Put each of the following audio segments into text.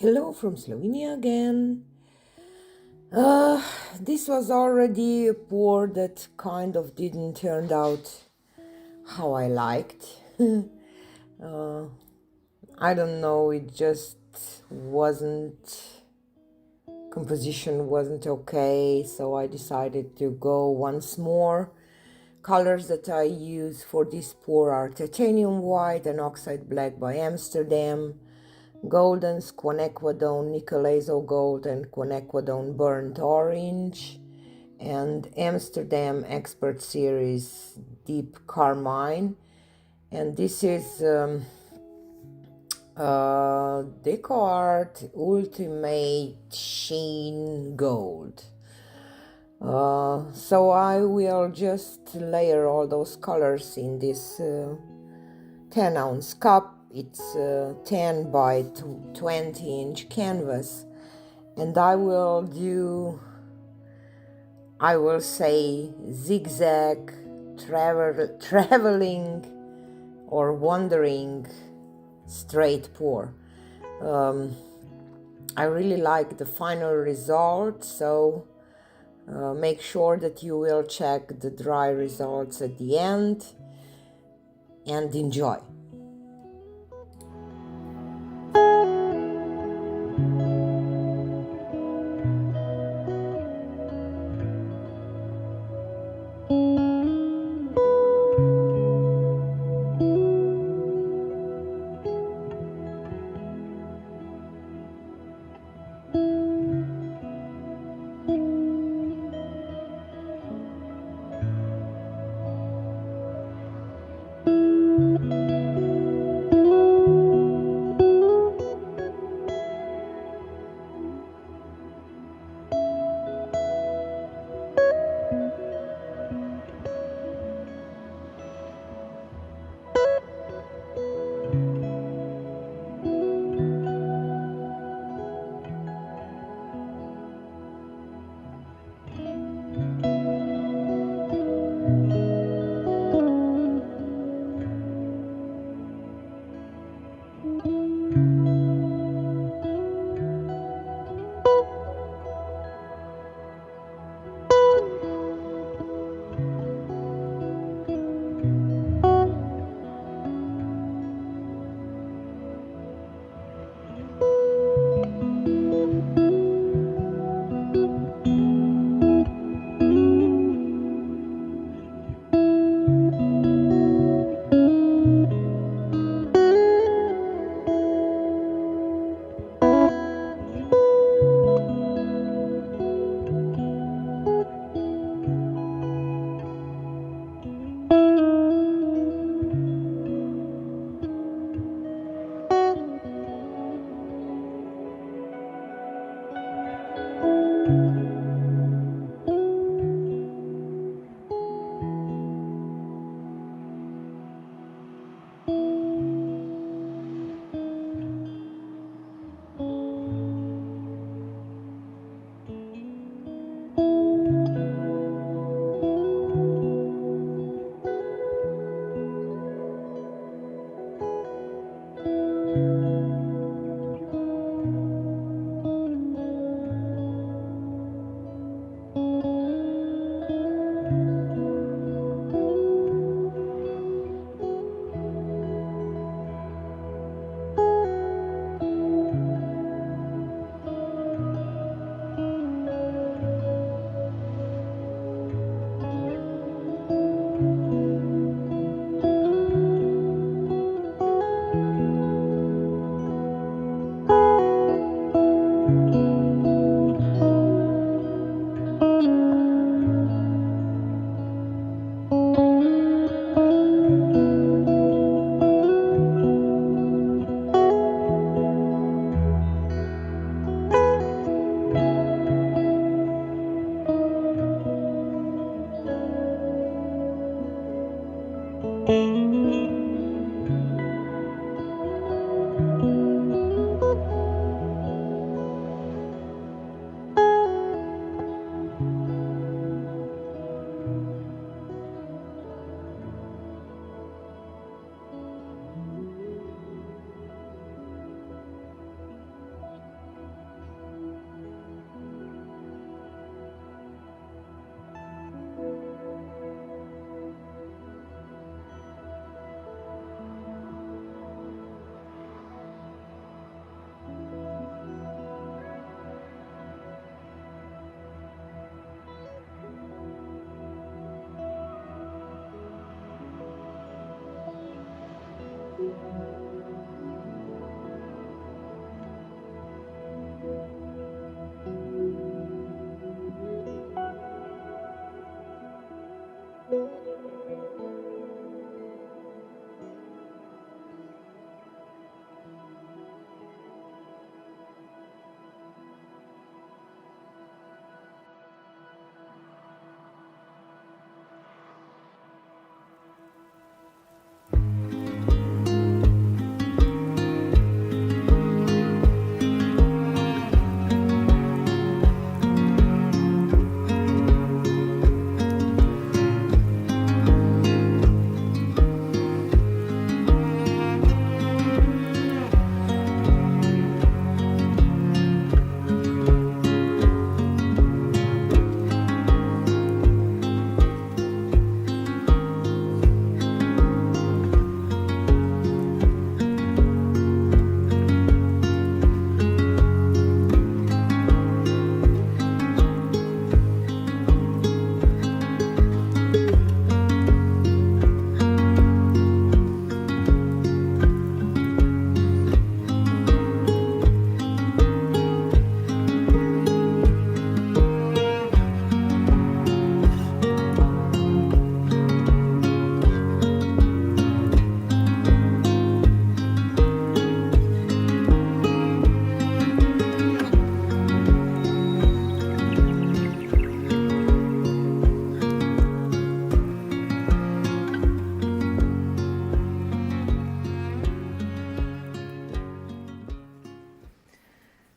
Hello from Slovenia again. Uh, this was already a pour that kind of didn't turn out how I liked. I don't know, it just wasn't, composition wasn't okay, so I decided to go once more. Colors that I use for this pour are titanium white and oxide black by Amsterdam, Goldens, quinacridone, nickel azo gold, and quinacridone burnt orange, and Amsterdam Expert Series Deep Carmine. And this is Decart Ultimate Sheen Gold. So I will just layer all those colors in this 10-ounce cup. It's 10 by 20-inch canvas, and I will say zigzag traveling or wandering straight pour. I really like the final result, so make sure that you will check the dry results at the end and enjoy.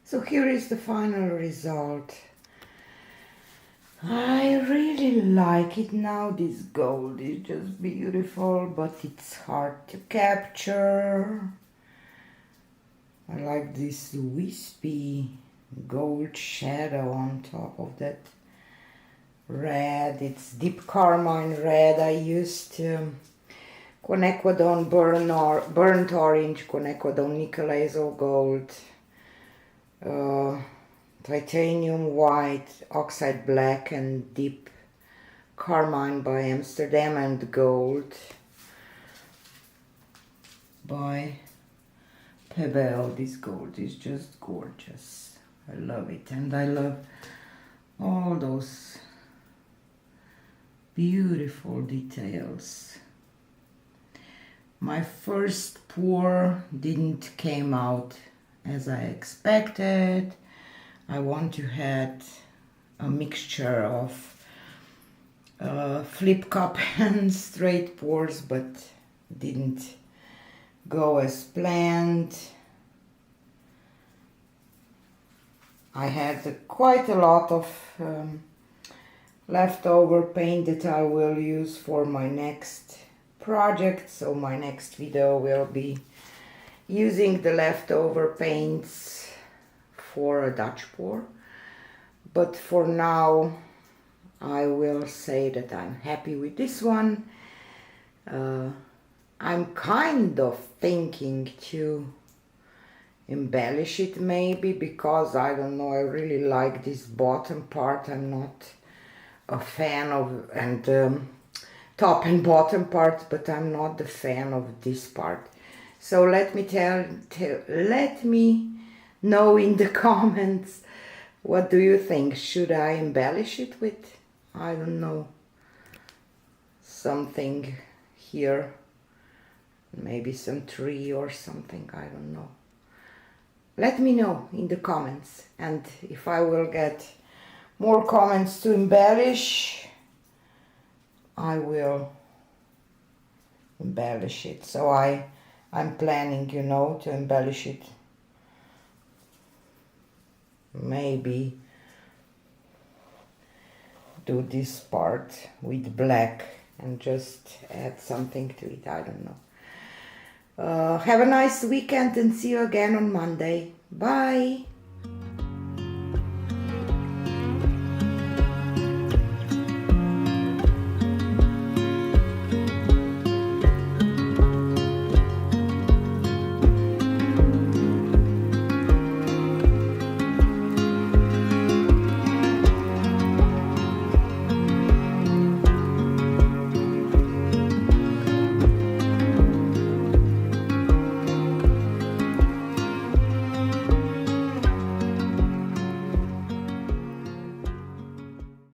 So here is the final result. I really like it now. This gold is just beautiful, but it's hard to capture. I like this wispy gold shadow on top of that red. It's deep carmine red. I used quinacridone burnt orange, quinacridone nickel hazel gold, titanium white, oxide black, and deep carmine by Amsterdam, and gold by Pebble. This gold is just gorgeous. I love it, and I love all those beautiful details. My first pour didn't came out as I expected. I want to have a mixture of flip cup and straight pours, but didn't go as planned. I had quite a lot of leftover paint that I will use for my next project, so my next video will be using the leftover paints for a Dutch pour. But for now I will say that I'm happy with this one. I'm kind of thinking to embellish it maybe, because I don't know, I really like this bottom part. I'm not a fan of, and top and bottom part, but I'm not the fan of this part. So let me know in the comments, what do you think? Should I embellish it with, I don't know, something here, maybe some tree or something, I don't know. Let me know in the comments, and if I will get more comments to embellish, I will embellish it. So I'm planning, you know, to embellish it. Maybe do this part with black and just add something to it, I don't know. Have a nice weekend and see you again on Monday. Bye!